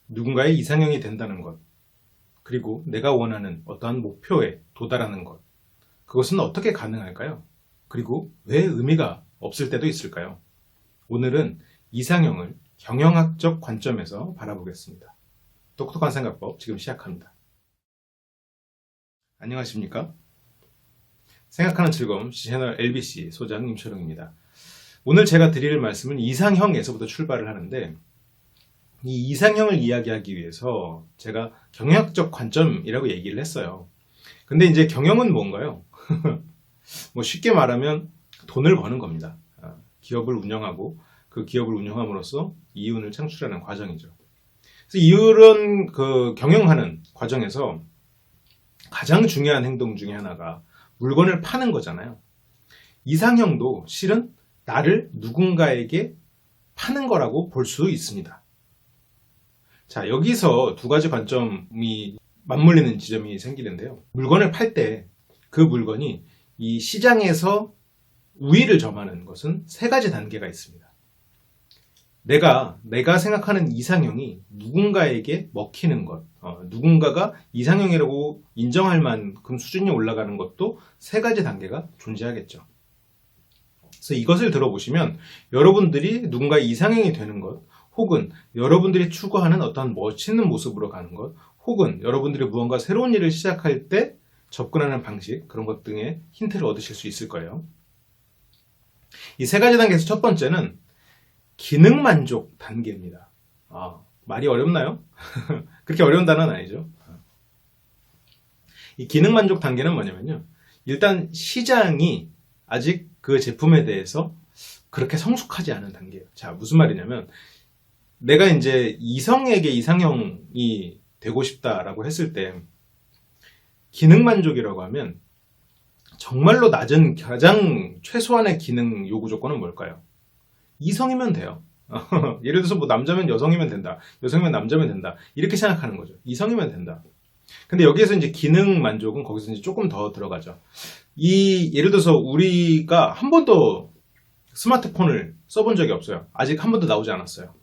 누군가의 이상형이 된다는 것, 그리고 내가 원하는 어떠한 목표에 도달하는 것, 그것은 어떻게 가능할까요? 그리고 왜 의미가 없을 때도 있을까요? 오늘은 이상형을 경영학적 관점에서 바라보겠습니다. 똑똑한 생각법 지금 시작합니다. 안녕하십니까? 생각하는 즐거움 채널 LBC 소장 임철웅입니다. 오늘 제가 드릴 말씀은 이상형에서부터 출발을 하는데, 이 이상형을 이야기하기 위해서 제가 경영학적 관점이라고 얘기를 했어요. 근데 이제 경영은 뭔가요? 뭐 쉽게 말하면 돈을 버는 겁니다. 기업을 운영하고 그 기업을 운영함으로써 이윤을 창출하는 과정이죠. 그래서 이런 경영하는 과정에서 가장 중요한 행동 중에 하나가 물건을 파는 거잖아요. 이상형도 실은 나를 누군가에게 파는 거라고 볼 수 있습니다. 자, 여기서 두 가지 관점이 맞물리는 지점이 생기는데요. 물건을 팔 때 그 물건이 이 시장에서 우위를 점하는 것은 세 가지 단계가 있습니다. 내가 생각하는 이상형이 누군가에게 먹히는 것, 누군가가 이상형이라고 인정할 만큼 수준이 올라가는 것도 세 가지 단계가 존재하겠죠. 그래서 이것을 들어보시면 여러분들이 누군가의 이상형이 되는 것, 혹은 여러분들이 추구하는 어떠한 멋있는 모습으로 가는 것, 혹은 여러분들이 무언가 새로운 일을 시작할 때 접근하는 방식, 그런 것 등의 힌트를 얻으실 수 있을 거예요. 이 세 가지 단계에서 첫 번째는 기능 만족 단계입니다. 말이 어렵나요? 그렇게 어려운 단어는 아니죠. 이 기능 만족 단계는 뭐냐면요. 일단 시장이 아직 그 제품에 대해서 그렇게 성숙하지 않은 단계예요. 자, 무슨 말이냐면 내가 이제 이성에게 이상형이 되고 싶다라고 했을 때 기능 만족이라고 하면 정말로 낮은 가장 최소한의 기능 요구 조건은 뭘까요? 이성이면 돼요. 예를 들어서 뭐 남자면 여성이면 된다. 여성이면 남자면 된다. 이렇게 생각하는 거죠. 이성이면 된다. 근데 여기에서 이제 기능 만족은 거기서 이제 조금 더 들어가죠. 예를 들어서 우리가 한 번도 스마트폰을 써본 적이 없어요. 아직 한 번도 나오지 않았어요.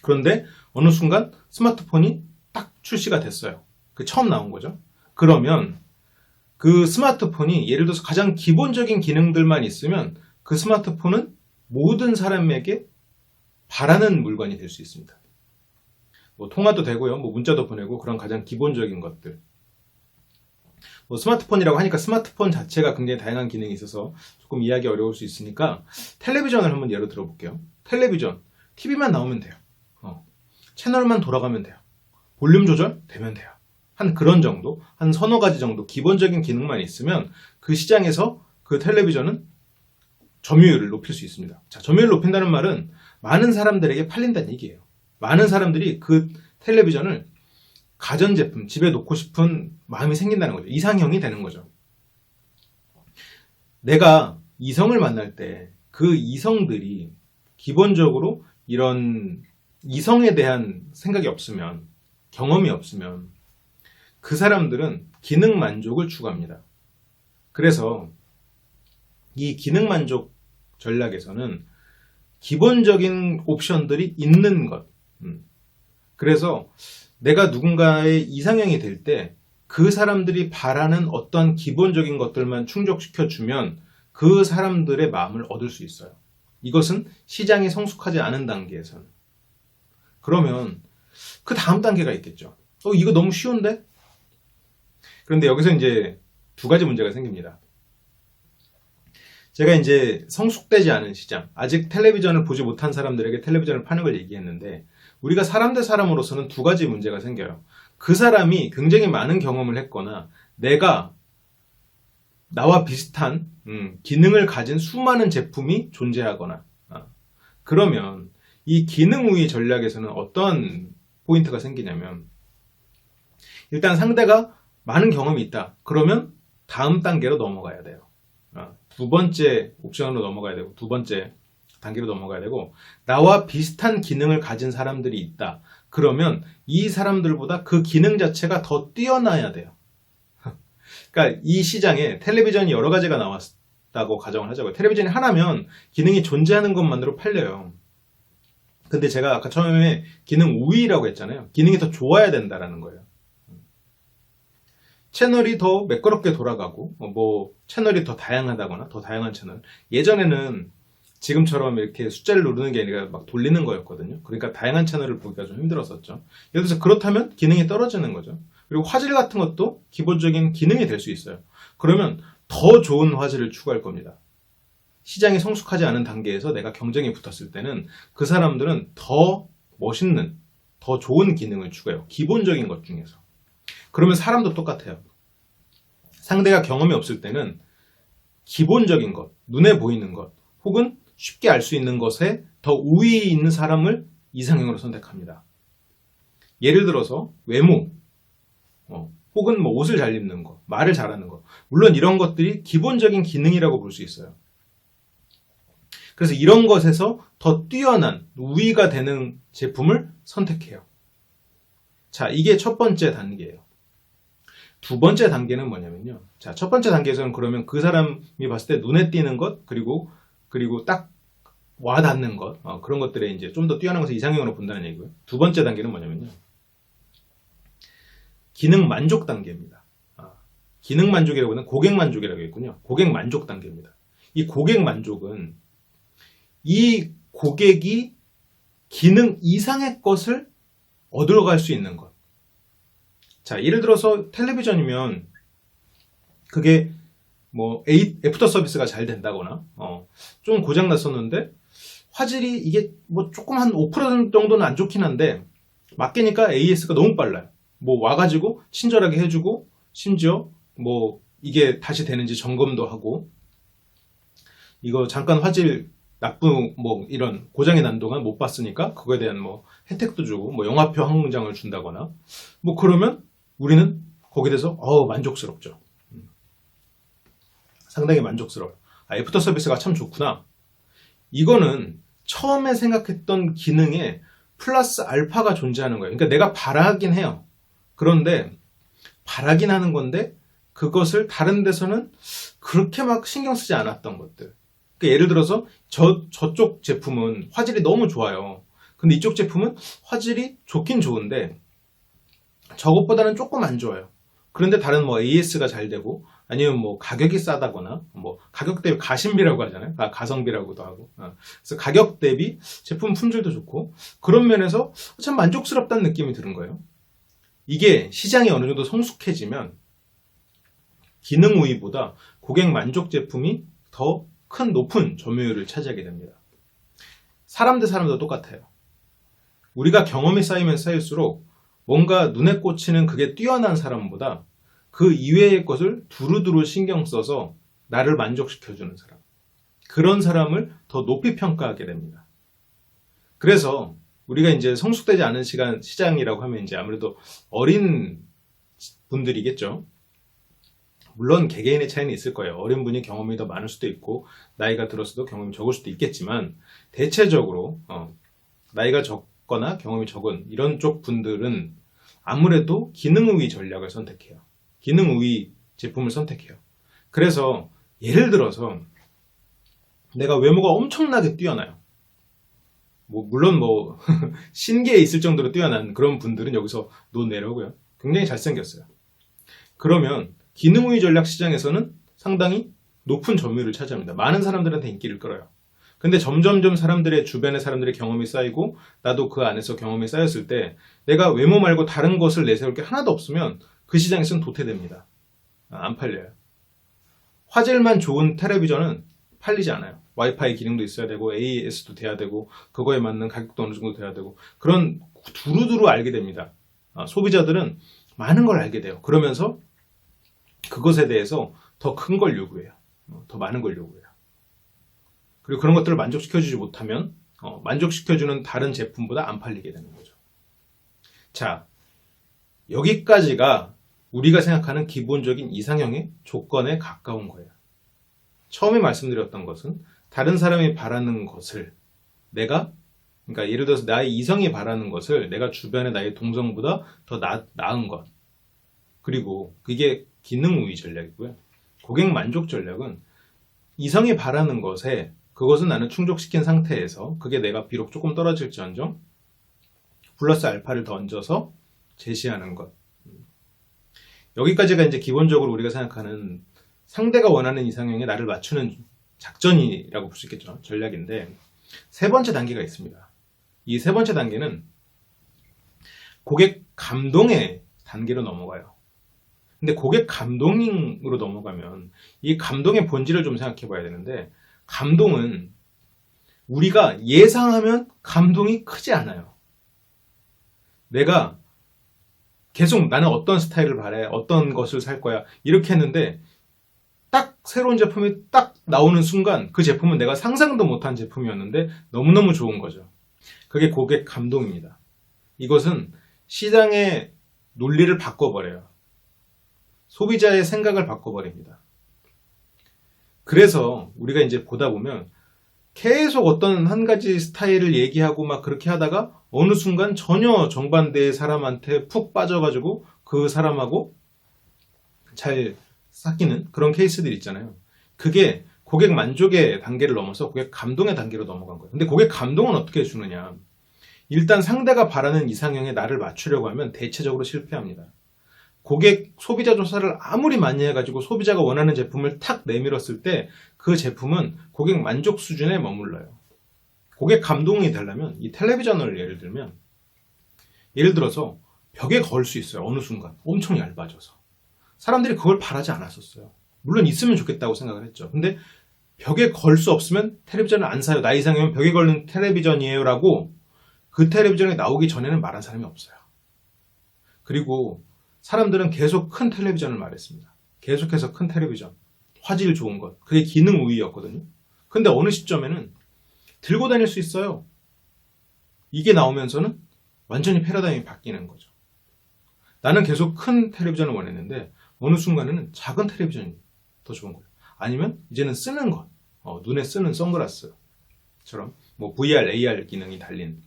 그런데 어느 순간 스마트폰이 딱 출시가 됐어요. 처음 나온 거죠. 그러면 그 스마트폰이 예를 들어서 가장 기본적인 기능들만 있으면 그 스마트폰은 모든 사람에게 바라는 물건이 될 수 있습니다. 뭐 통화도 되고요, 뭐 문자도 보내고 그런 가장 기본적인 것들. 뭐 스마트폰이라고 하니까 스마트폰 자체가 굉장히 다양한 기능이 있어서 조금 이해하기 어려울 수 있으니까 텔레비전을 한번 예로 들어볼게요. 텔레비전, TV만 나오면 돼요. 채널만 돌아가면 돼요. 볼륨 조절 되면 돼요. 한 그런 정도, 한 서너 가지 정도 기본적인 기능만 있으면 그 시장에서 그 텔레비전은 점유율을 높일 수 있습니다. 자, 점유율을 높인다는 말은 많은 사람들에게 팔린다는 얘기예요. 많은 사람들이 그 텔레비전을 가전제품, 집에 놓고 싶은 마음이 생긴다는 거죠. 이상형이 되는 거죠. 내가 이성을 만날 때 그 이성들이 기본적으로 이런 이성에 대한 생각이 없으면, 경험이 없으면 그 사람들은 기능 만족을 추구합니다. 그래서 이 기능 만족 전략에서는 기본적인 옵션들이 있는 것. 그래서 내가 누군가의 이상형이 될 때 그 사람들이 바라는 어떤 기본적인 것들만 충족시켜주면 그 사람들의 마음을 얻을 수 있어요. 이것은 시장이 성숙하지 않은 단계에서는. 그러면 그 다음 단계가 있겠죠. 이거 너무 쉬운데? 그런데 여기서 이제 두 가지 문제가 생깁니다. 제가 이제 성숙되지 않은 시장, 아직 텔레비전을 보지 못한 사람들에게 텔레비전을 파는 걸 얘기했는데, 우리가 사람 대 사람으로서는 두 가지 문제가 생겨요. 그 사람이 굉장히 많은 경험을 했거나 나와 비슷한 기능을 가진 수많은 제품이 존재하거나, 그러면 이 기능 우위 전략에서는 어떤 포인트가 생기냐면, 일단 상대가 많은 경험이 있다. 그러면 다음 단계로 넘어가야 돼요. 두 번째 옵션으로 넘어가야 되고, 두 번째 단계로 넘어가야 되고, 나와 비슷한 기능을 가진 사람들이 있다. 그러면 이 사람들보다 그 기능 자체가 더 뛰어나야 돼요. 그러니까 이 시장에 텔레비전이 여러 가지가 나왔다고 가정을 하자고요. 텔레비전이 하나면 기능이 존재하는 것만으로 팔려요. 근데 제가 아까 처음에 기능 우위라고 했잖아요. 기능이 더 좋아야 된다라는 거예요. 채널이 더 매끄럽게 돌아가고 뭐 채널이 더 다양하다거나 더 다양한 채널. 예전에는 지금처럼 이렇게 숫자를 누르는 게 아니라 막 돌리는 거였거든요. 그러니까 다양한 채널을 보기가 좀 힘들었었죠. 예를 들어서 그렇다면 기능이 떨어지는 거죠. 그리고 화질 같은 것도 기본적인 기능이 될 수 있어요. 그러면 더 좋은 화질을 추구할 겁니다. 시장이 성숙하지 않은 단계에서 내가 경쟁에 붙었을 때는 그 사람들은 더 멋있는, 더 좋은 기능을 추구해요. 기본적인 것 중에서. 그러면 사람도 똑같아요. 상대가 경험이 없을 때는 기본적인 것, 눈에 보이는 것, 혹은 쉽게 알 수 있는 것에 더 우위에 있는 사람을 이상형으로 선택합니다. 예를 들어서 외모, 혹은 뭐 옷을 잘 입는 거, 말을 잘하는 거. 물론 이런 것들이 기본적인 기능이라고 볼 수 있어요. 그래서 이런 것에서 더 뛰어난 우위가 되는 제품을 선택해요. 자, 이게 첫 번째 단계예요. 두 번째 단계는 뭐냐면요. 자, 첫 번째 단계에서는 그러면 그 사람이 봤을 때 눈에 띄는 것, 그리고 딱 와닿는 것, 그런 것들에 이제 좀 더 뛰어난 것을 이상형으로 본다는 얘기고요. 두 번째 단계는 뭐냐면요. 기능 만족 단계입니다. 기능 만족이라고 하는 고객 만족이라고 했군요. 고객 만족 단계입니다. 이 고객 만족은 이 고객이 기능 이상의 것을 얻어갈 수 있는 것. 자, 예를 들어서 텔레비전이면 그게 뭐 애프터 서비스가 잘 된다거나 좀 고장 났었는데 화질이 이게 뭐 조금 한 5% 정도는 안 좋긴 한데 맡기니까 AS가 너무 빨라요. 뭐 와가지고 친절하게 해주고 심지어 뭐 이게 다시 되는지 점검도 하고 이거 잠깐 화질 나쁜 뭐 이런 고장이 난 동안 못 봤으니까 그거에 대한 뭐 혜택도 주고 뭐 영화표 한 장을 준다거나 뭐 그러면 우리는 거기에 대해서 만족스럽죠. 상당히 만족스러워요. 애프터 서비스가 참 좋구나. 이거는 처음에 생각했던 기능에 플러스 알파가 존재하는 거예요. 그러니까 내가 바라긴 해요. 그런데 바라긴 하는 건데 그것을 다른 데서는 그렇게 막 신경 쓰지 않았던 것들. 그러니까 예를 들어서 저쪽 제품은 화질이 너무 좋아요. 근데 이쪽 제품은 화질이 좋긴 좋은데 저것보다는 조금 안 좋아요. 그런데 다른 뭐 AS가 잘 되고 아니면 뭐 가격이 싸다거나 뭐 가격 대비 가심비라고 하잖아요. 가성비라고도 하고. 그래서 가격 대비 제품 품질도 좋고 그런 면에서 참 만족스럽다는 느낌이 드는 거예요. 이게 시장이 어느 정도 성숙해지면 기능 우위보다 고객 만족 제품이 더 큰 높은 점유율을 차지하게 됩니다. 사람 대 사람도 똑같아요. 우리가 경험이 쌓이면 쌓일수록 뭔가 눈에 꽂히는 그게 뛰어난 사람보다 그 이외의 것을 두루두루 신경 써서 나를 만족시켜주는 사람. 그런 사람을 더 높이 평가하게 됩니다. 그래서 우리가 이제 성숙되지 않은 시장이라고 하면 이제 아무래도 어린 분들이겠죠. 물론 개개인의 차이는 있을 거예요. 어린 분이 경험이 더 많을 수도 있고 나이가 들었어도 경험이 적을 수도 있겠지만 대체적으로 나이가 적거나 경험이 적은 이런 쪽 분들은 아무래도 기능 우위 전략을 선택해요. 기능 우위 제품을 선택해요. 그래서 예를 들어서 내가 외모가 엄청나게 뛰어나요. 물론 신기에 있을 정도로 뛰어난 그런 분들은 여기서 논내려고요. 굉장히 잘생겼어요. 그러면 기능 우위 전략 시장에서는 상당히 높은 점유율을 차지합니다. 많은 사람들한테 인기를 끌어요. 근데 점점점 주변의 사람들의 경험이 쌓이고 나도 그 안에서 경험이 쌓였을 때 내가 외모 말고 다른 것을 내세울 게 하나도 없으면 그 시장에서는 도태됩니다. 안 팔려요. 화질만 좋은 텔레비전은 팔리지 않아요. 와이파이 기능도 있어야 되고 AS도 돼야 되고 그거에 맞는 가격도 어느 정도 돼야 되고 그런 두루두루 알게 됩니다. 소비자들은 많은 걸 알게 돼요. 그러면서 그것에 대해서 더 큰 걸 요구해요. 더 많은 걸 요구해요. 그리고 그런 것들을 만족시켜주지 못하면 만족시켜주는 다른 제품보다 안 팔리게 되는 거죠. 자, 여기까지가 우리가 생각하는 기본적인 이상형의 조건에 가까운 거예요. 처음에 말씀드렸던 것은 다른 사람이 바라는 것을 그러니까 예를 들어서 나의 이성이 바라는 것을 내가 주변의 나의 동성보다 더 나은 것. 그리고 그게 기능 우위 전략이고요. 고객 만족 전략은 이성이 바라는 것에 그것은 나는 충족시킨 상태에서 그게 내가 비록 조금 떨어질지언정 플러스 알파를 더 얹어서 제시하는 것. 여기까지가 이제 기본적으로 우리가 생각하는 상대가 원하는 이상형에 나를 맞추는 작전이라고 볼 수 있겠죠. 전략인데 세 번째 단계가 있습니다. 이 세 번째 단계는 고객 감동의 단계로 넘어가요. 근데 고객 감동으로 넘어가면 이 감동의 본질을 좀 생각해 봐야 되는데 감동은 우리가 예상하면 감동이 크지 않아요. 내가 계속 나는 어떤 스타일을 바래, 어떤 것을 살 거야 이렇게 했는데 딱 새로운 제품이 딱 나오는 순간 그 제품은 내가 상상도 못한 제품이었는데 너무너무 좋은 거죠. 그게 고객 감동입니다. 이것은 시장의 논리를 바꿔버려요. 소비자의 생각을 바꿔버립니다. 그래서 우리가 이제 보다 보면 계속 어떤 한 가지 스타일을 얘기하고 막 그렇게 하다가 어느 순간 전혀 정반대의 사람한테 푹 빠져가지고 그 사람하고 잘 삭히는 그런 케이스들 있잖아요. 그게 고객 만족의 단계를 넘어서 고객 감동의 단계로 넘어간 거예요. 근데 고객 감동은 어떻게 주느냐? 일단 상대가 바라는 이상형에 나를 맞추려고 하면 대체적으로 실패합니다. 고객 소비자 조사를 아무리 많이 해가지고 소비자가 원하는 제품을 탁 내밀었을 때 그 제품은 고객 만족 수준에 머물러요. 고객 감동이 되려면 이 텔레비전을 예를 들어서 벽에 걸 수 있어요. 어느 순간 엄청 얇아져서 사람들이 그걸 바라지 않았었어요. 물론 있으면 좋겠다고 생각을 했죠. 근데 벽에 걸 수 없으면 텔레비전을 안 사요. 나 이상형은 벽에 걸는 텔레비전이에요 라고 그 텔레비전이 나오기 전에는 말한 사람이 없어요. 그리고 사람들은 계속 큰 텔레비전을 말했습니다. 계속해서 큰 텔레비전, 화질 좋은 것, 그게 기능 우위였거든요. 근데 어느 시점에는 들고 다닐 수 있어요. 이게 나오면서는 완전히 패러다임이 바뀌는 거죠. 나는 계속 큰 텔레비전을 원했는데 어느 순간에는 작은 텔레비전이 더 좋은 거예요. 아니면 이제는 쓰는 것, 눈에 쓰는 선글라스처럼 뭐 VR, AR 기능이 달린,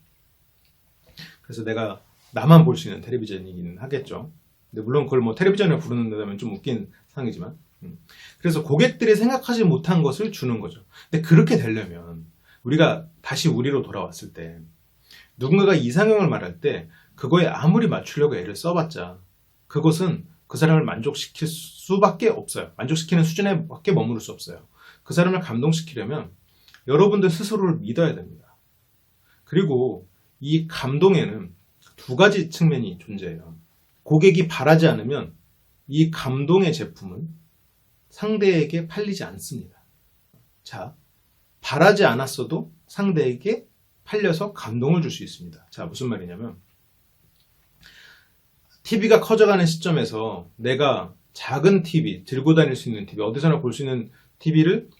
그래서 내가 나만 볼 수 있는 텔레비전이기는 하겠죠. 근데 물론 그걸 뭐 텔레비전에 부르는다면 좀 웃긴 상황이지만, 그래서 고객들이 생각하지 못한 것을 주는 거죠. 근데 그렇게 되려면 우리가 다시 우리로 돌아왔을 때 누군가가 이상형을 말할 때 그거에 아무리 맞추려고 애를 써봤자 그것은 그 사람을 만족시킬 수밖에 없어요. 만족시키는 수준에 밖에 머무를 수 없어요. 그 사람을 감동시키려면 여러분들 스스로를 믿어야 됩니다. 그리고 이 감동에는 두 가지 측면이 존재해요. 고객이 바라지 않으면 이 감동의 제품은 상대에게 팔리지 않습니다. 자, 바라지 않았어도 상대에게 팔려서 감동을 줄 수 있습니다. 자, 무슨 말이냐면 TV가 커져가는 시점에서 내가 작은 TV, 들고 다닐 수 있는 TV, 어디서나 볼 수 있는 TV를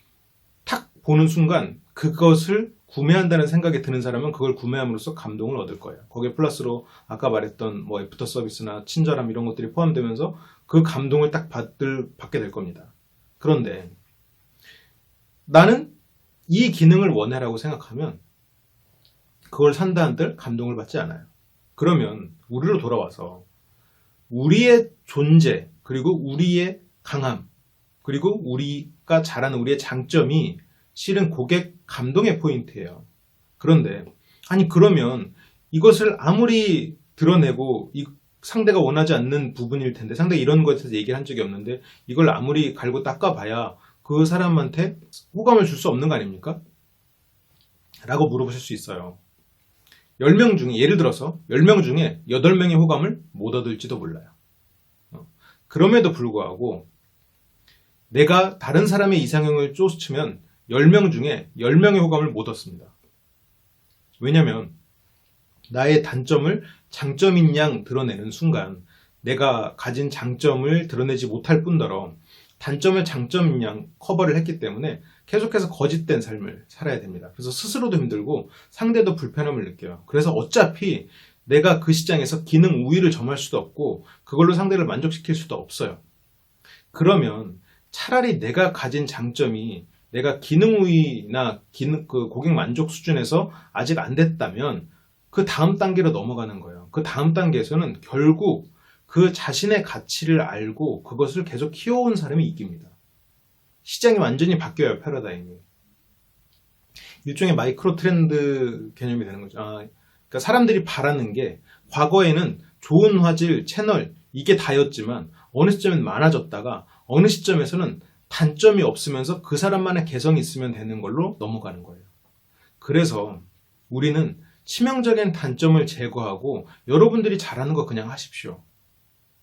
탁 보는 순간 그것을 구매한다는 생각이 드는 사람은 그걸 구매함으로써 감동을 얻을 거예요. 거기에 플러스로 아까 말했던 뭐 애프터 서비스나 친절함 이런 것들이 포함되면서 그 감동을 딱 받게 될 겁니다. 그런데 나는 이 기능을 원해라고 생각하면 그걸 산다 한들 감동을 받지 않아요. 그러면 우리로 돌아와서 우리의 존재, 그리고 우리의 강함, 그리고 우리가 잘하는 우리의 장점이 실은 고객 감동의 포인트예요. 그런데 아니 그러면 이것을 아무리 드러내고 상대가 원하지 않는 부분일 텐데 상대가 이런 것에 대해서 얘기를 한 적이 없는데 이걸 아무리 갈고 닦아봐야 그 사람한테 호감을 줄 수 없는 거 아닙니까? 라고 물어보실 수 있어요. 10명 중에 예를 들어서 10명 중에 8명의 호감을 못 얻을지도 몰라요. 그럼에도 불구하고 내가 다른 사람의 이상형을 쫓으면 10명 중에 10명의 호감을 못 얻습니다. 왜냐면 나의 단점을 장점인 양 드러내는 순간 내가 가진 장점을 드러내지 못할 뿐더러 단점을 장점인 양 커버를 했기 때문에 계속해서 거짓된 삶을 살아야 됩니다. 그래서 스스로도 힘들고 상대도 불편함을 느껴요. 그래서 어차피 내가 그 시장에서 기능 우위를 점할 수도 없고 그걸로 상대를 만족시킬 수도 없어요. 그러면 차라리 내가 가진 장점이 내가 기능 우위나 그 고객 만족 수준에서 아직 안 됐다면 그 다음 단계로 넘어가는 거예요. 그 다음 단계에서는 결국 그 자신의 가치를 알고 그것을 계속 키워온 사람이 이깁니다. 시장이 완전히 바뀌어요, 패러다임이. 일종의 마이크로 트렌드 개념이 되는 거죠. 그러니까 사람들이 바라는 게 과거에는 좋은 화질, 채널 이게 다였지만 어느 시점엔 많아졌다가 어느 시점에서는 단점이 없으면서 그 사람만의 개성이 있으면 되는 걸로 넘어가는 거예요. 그래서 우리는 치명적인 단점을 제거하고 여러분들이 잘하는 거 그냥 하십시오.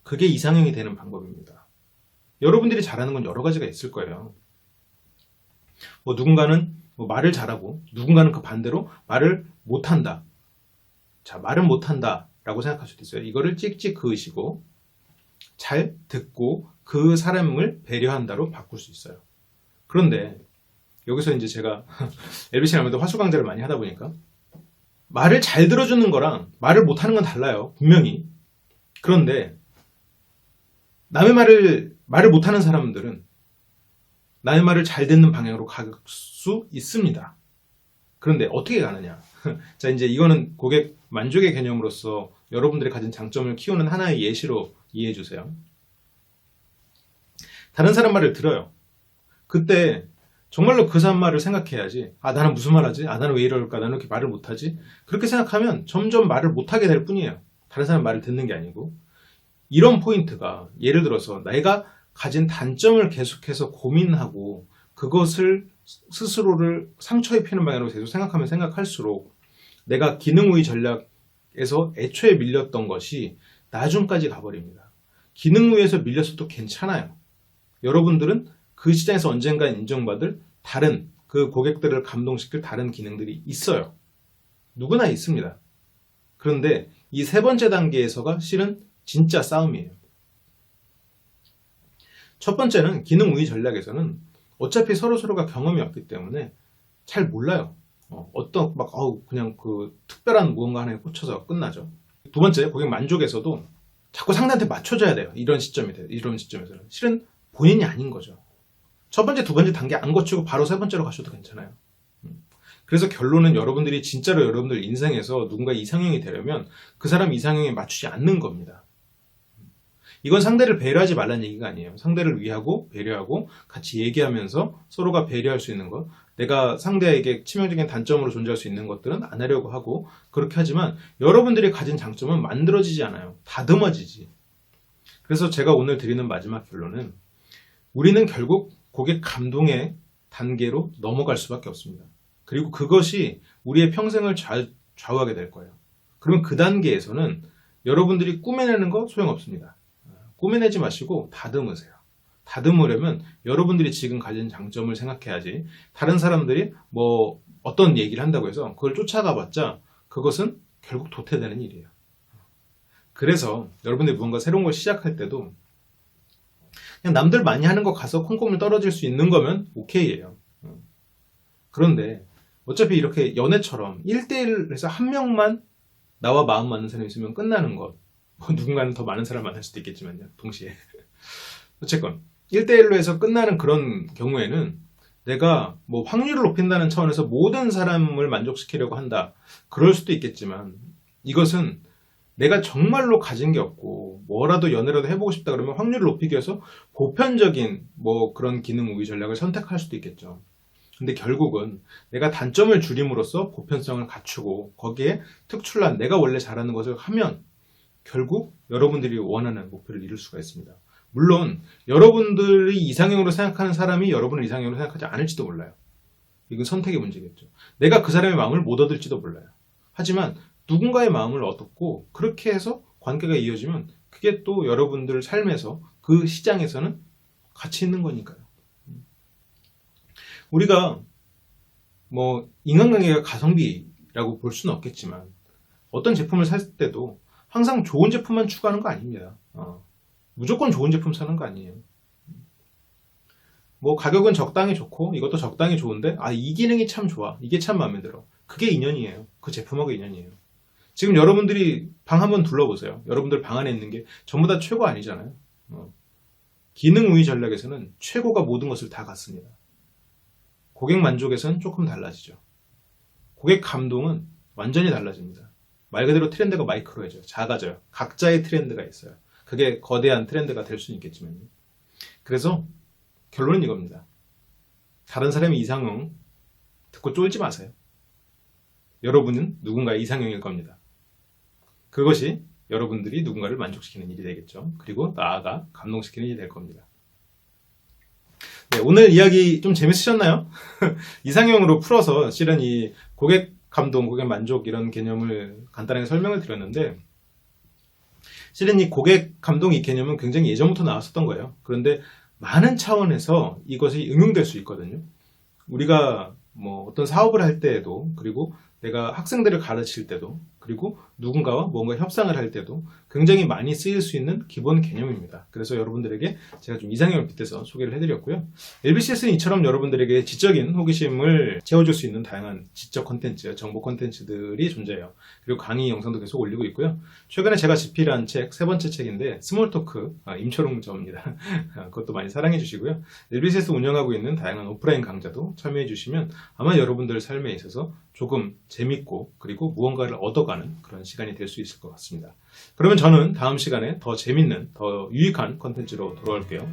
그게 이상형이 되는 방법입니다. 여러분들이 잘하는 건 여러 가지가 있을 거예요. 뭐 누군가는 말을 잘하고 누군가는 그 반대로 말을 못한다. 자, 말은 못한다 라고 생각할 수도 있어요. 이거를 찍찍 그으시고 잘 듣고 그 사람을 배려한다로 바꿀 수 있어요. 그런데 여기서 이제 제가 LBC 아무래도 화수 강좌를 많이 하다 보니까 말을 잘 들어주는 거랑 말을 못하는 건 달라요. 분명히. 그런데 남의 말을 못하는 사람들은 남의 말을 잘 듣는 방향으로 갈 수 있습니다. 그런데 어떻게 가느냐? 자, 이제 이거는 고객 만족의 개념으로서 여러분들이 가진 장점을 키우는 하나의 예시로 이해해 주세요. 다른 사람 말을 들어요. 그때 정말로 그 사람 말을 생각해야지. 나는 무슨 말 하지? 나는 왜 이럴까? 나는 왜 이렇게 말을 못하지? 그렇게 생각하면 점점 말을 못하게 될 뿐이에요. 다른 사람 말을 듣는 게 아니고. 이런 포인트가 예를 들어서 내가 가진 단점을 계속해서 고민하고 그것을 스스로를 상처 입히는 방향으로 계속 생각하면 생각할수록 내가 기능우위 전략에서 애초에 밀렸던 것이 나중까지 가버립니다. 기능우위에서 밀렸어도 괜찮아요. 여러분들은 그 시장에서 언젠가 인정받을 다른 그 고객들을 감동시킬 다른 기능들이 있어요. 누구나 있습니다. 그런데 이 세 번째 단계에서가 실은 진짜 싸움이에요. 첫 번째는 기능우위 전략에서는 어차피 서로가 경험이 없기 때문에 잘 몰라요. 그냥 그 특별한 무언가 하나에 꽂혀서 끝나죠. 두 번째, 고객 만족에서도 자꾸 상대한테 맞춰줘야 돼요. 이런 시점에서는. 실은 본인이 아닌 거죠. 첫 번째, 두 번째 단계 안 거치고 바로 세 번째로 가셔도 괜찮아요. 그래서 결론은 여러분들이 진짜로 여러분들 인생에서 누군가 이상형이 되려면 그 사람 이상형에 맞추지 않는 겁니다. 이건 상대를 배려하지 말라는 얘기가 아니에요. 상대를 위하고 배려하고 같이 얘기하면서 서로가 배려할 수 있는 것, 내가 상대에게 치명적인 단점으로 존재할 수 있는 것들은 안 하려고 하고 그렇게 하지만 여러분들이 가진 장점은 만들어지지 않아요. 다듬어지지. 그래서 제가 오늘 드리는 마지막 결론은 우리는 결국 고객 감동의 단계로 넘어갈 수밖에 없습니다. 그리고 그것이 우리의 평생을 좌우하게 될 거예요. 그러면 그 단계에서는 여러분들이 꾸며내는 거 소용없습니다. 꾸며내지 마시고 다듬으세요. 다듬으려면 여러분들이 지금 가진 장점을 생각해야지 다른 사람들이 뭐 어떤 얘기를 한다고 해서 그걸 쫓아가봤자 그것은 결국 도태되는 일이에요. 그래서 여러분들이 무언가 새로운 걸 시작할 때도 그냥 남들 많이 하는 거 가서 콩콩을 떨어질 수 있는 거면 오케이예요. 그런데 어차피 이렇게 연애처럼 1대1에서 한 명만 나와 마음 맞는 사람이 있으면 끝나는 것. 누군가는 더 많은 사람을 만날 수도 있겠지만요. 동시에. 어쨌건 1대1로 해서 끝나는 그런 경우에는 내가 뭐 확률을 높인다는 차원에서 모든 사람을 만족시키려고 한다. 그럴 수도 있겠지만 이것은 내가 정말로 가진 게 없고 뭐라도 연애라도 해보고 싶다 그러면 확률을 높이기 위해서 보편적인 뭐 그런 기능 우위 전략을 선택할 수도 있겠죠. 근데 결국은 내가 단점을 줄임으로써 보편성을 갖추고 거기에 특출난 내가 원래 잘하는 것을 하면 결국 여러분들이 원하는 목표를 이룰 수가 있습니다. 물론 여러분들이 이상형으로 생각하는 사람이 여러분을 이상형으로 생각하지 않을지도 몰라요. 이건 선택의 문제겠죠. 내가 그 사람의 마음을 못 얻을지도 몰라요. 하지만 누군가의 마음을 얻었고 그렇게 해서 관계가 이어지면 그게 또 여러분들 삶에서 그 시장에서는 가치 있는 거니까요. 우리가 뭐 인간관계가 가성비라고 볼 수는 없겠지만 어떤 제품을 살 때도 항상 좋은 제품만 추구하는 거 아닙니다. 무조건 좋은 제품 사는 거 아니에요. 뭐 가격은 적당히 좋고 이것도 적당히 좋은데 이 기능이 참 좋아. 이게 참 마음에 들어. 그게 인연이에요. 그 제품하고 인연이에요. 지금 여러분들이 방 한번 둘러보세요. 여러분들 방 안에 있는 게 전부 다 최고 아니잖아요. 기능 우위 전략에서는 최고가 모든 것을 다 갖습니다. 고객 만족에서는 조금 달라지죠. 고객 감동은 완전히 달라집니다. 말 그대로 트렌드가 마이크로해져요. 작아져요. 각자의 트렌드가 있어요. 그게 거대한 트렌드가 될 수는 있겠지만요. 그래서 결론은 이겁니다. 다른 사람의 이상형 듣고 쫄지 마세요. 여러분은 누군가의 이상형일 겁니다. 그것이 여러분들이 누군가를 만족시키는 일이 되겠죠. 그리고 나아가 감동시키는 일이 될 겁니다. 네, 오늘 이야기 좀 재밌으셨나요? 이상형으로 풀어서 실은 이 고객 감동, 고객 만족 이런 개념을 간단하게 설명을 드렸는데 실은 이 고객 감동 이 개념은 굉장히 예전부터 나왔었던 거예요. 그런데 많은 차원에서 이것이 응용될 수 있거든요. 우리가 뭐 어떤 사업을 할 때에도, 그리고 내가 학생들을 가르칠 때도, 그리고 누군가와 뭔가 협상을 할 때도 굉장히 많이 쓰일 수 있는 기본 개념입니다. 그래서 여러분들에게 제가 좀 이상형을 빗대서 소개를 해드렸고요. LBCS는 이처럼 여러분들에게 지적인 호기심을 채워줄 수 있는 다양한 지적 콘텐츠, 정보 콘텐츠들이 존재해요. 그리고 강의 영상도 계속 올리고 있고요. 최근에 제가 집필한 책, 세 번째 책인데 스몰토크, 임초롱 저입니다. 그것도 많이 사랑해 주시고요. LBC에서 운영하고 있는 다양한 오프라인 강좌도 참여해 주시면 아마 여러분들 삶에 있어서 조금 재밌고 그리고 무언가를 얻어가는 그런 시간이 될 수 있을 것 같습니다. 그러면 저는 다음 시간에 더 재밌는, 더 유익한 컨텐츠로 돌아올게요.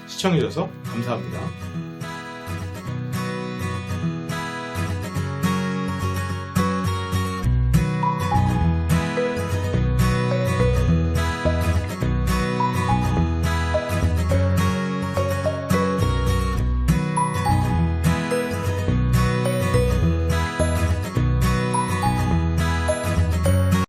시청해주셔서 감사합니다.